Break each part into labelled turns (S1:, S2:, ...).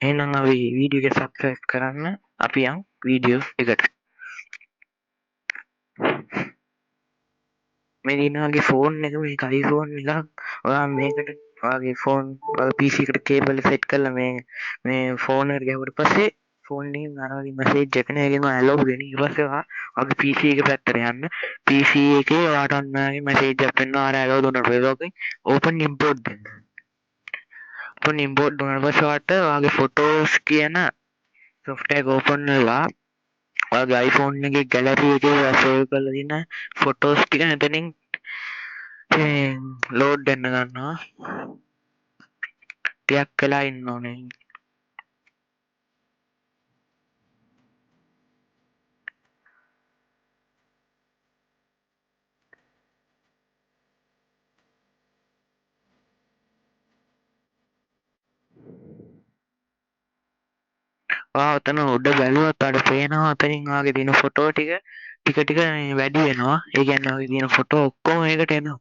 S1: එහෙනම් අපි වීඩියෝ එක සබ්ස්ක්‍රයිබ් කරන්න. අපි යන් වීඩියෝ එකට. මේ දිනවගේ ෆෝන් එක මේක iPhone එකක්. ඔයා මේකට ඔයාගේ ෆෝන් PC එකට කේබල් සෙට් කරලා මේ ෆෝන් එකට ගැහුවට පස්සේ ෆෝන් එකෙන් අර වගේ මැසේජ් එකක් එනවා. ඒකෙන් ඇලෝ දෙන. ඊට පස්සේ ඔයාගේ PC එක පැත්තට යන්න. PC එකේ ඔයාට අන්න ආයේ මැසේජ් එකක් එනවා. අර ඇලෝ දුන්නා. ඒකෙන් open import දෙන්න. open import දුන්නාට පස්සේ ඔයාගේ photos කියන software එක open වෙලා ඔයාගේ iPhone එකේ gallery එකේ save කරලා තියෙන photos ටික එතනින් load වෙන්න ගන්නවා. ටිකක් වෙලා ඉන්න ඕනේ. ඔයා ඔතන උඩ බැලුවොත් ඔයාලට පේනවා ඔතනින් ඔයාගේ තියෙන ෆොටෝ ටික ටික මේ වැඩි වෙනවා. ඒ කියන්නේ ඔයාගේ තියෙන ෆොටෝ ඔක්කොම ඒකට එනවා.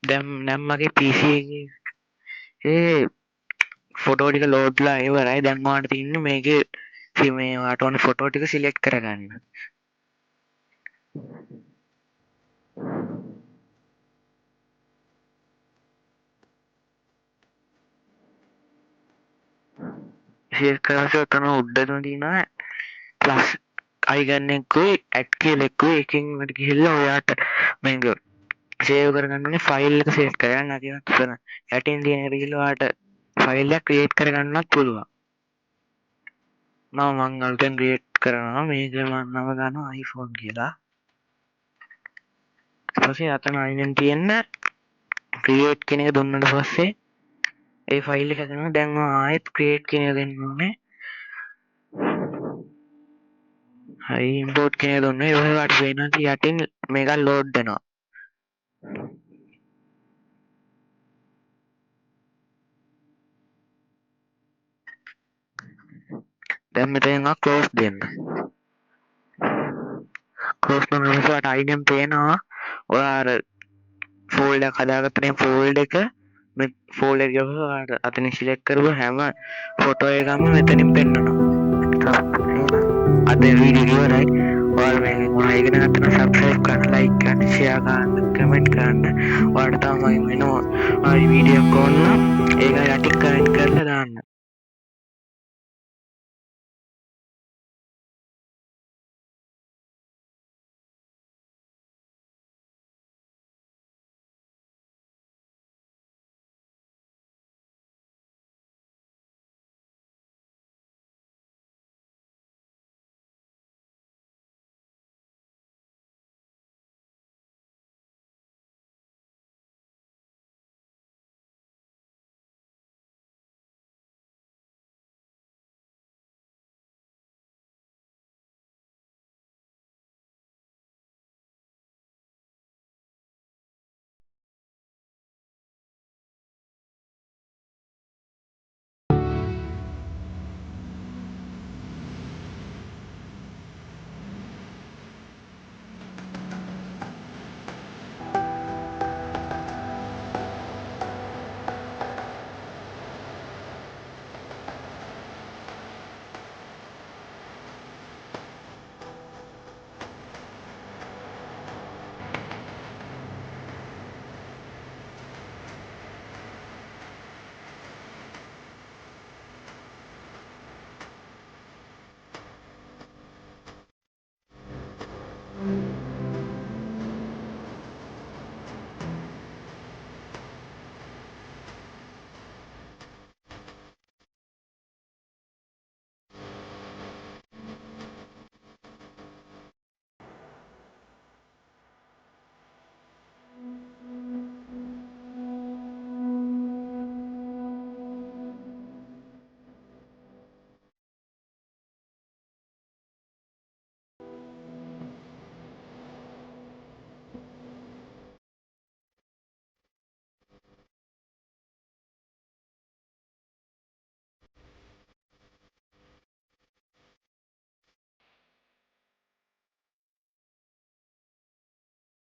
S1: දැන් මගේ PC එකේ ෆොටෝ ටික ලෝඩ්ලා ඉවරයි. දැන් ඔයාලට තියෙන්නේ මේකේ මේ ඔයාට ඕනේ ෆොටෝ ටික සිලෙක්ට් කරගන්න. සිලෙක්ට් කරලා ඔතන උඩටම තියෙනවා ප්ලස් අයිකන් එකකුයි ඇඩ් කියලා එකකුයි. එකකින් වලට ගිහිල්ලා ඔයාට මේක සේව් කරගන්න ඕනේ. ෆයිල් එක සේව් කරගන්න තියෙනවා. ඔතන යටින් තියෙන එකට ගිහිල්ලා ඔයාට ෆයිල් එකක් ක්‍රියේට් කරගන්නත් පුළුවන්. මම අලුතෙන් ක්‍රියේට් කරනවා. මේක මම නම ගන්නවා iPhone කියලා. ඊට පස්සේ අතන අයිනෙන් තියෙන ක්‍රියේට් කියන එක දුන්නාට පස්සේ ඒ ෆයිල් එක ගන්න. දැන් ආයෙත් ක්‍රියේට් කියන එක දෙන්න ඕනේ. හරි ඉම්පෝට් කියන එක දුන්නා. ඊට පස්සේ ඔයාලට පේනවා යටින් මේක ලෝඩ් වෙනවා. දැන් මෙතන ක්ලෝස් දෙන්න. ක්ලෝස් කරනකොට ඔයාලට අයිඩම් පේනවා. ඔයා අර ෆෝල්ඩර් එකක් හදාගත්තනේ ෆෝල්ඩර් එක මේ ෆෝල්ඩර් එක ඔයාලට අතනින් සිලෙක්ට් කරපුවා හැම ෆොටෝ එකක්ම මෙතනින් පෙන්නනවා. අද වීඩියෝ ඉවරයි. ඔයාලා මේ මොනවා ඉගෙන ගන්න සබ්ස්ක්‍රයිබ් කරන්න, ලයික් කරන්න, ෂෙයා කරන්න, කමෙන්ට් කරන්න. ඔයාලට තව මගේ වෙන වීඩියෝ එකක් ඕන නම් ඒක යටින් කමෙන්ට්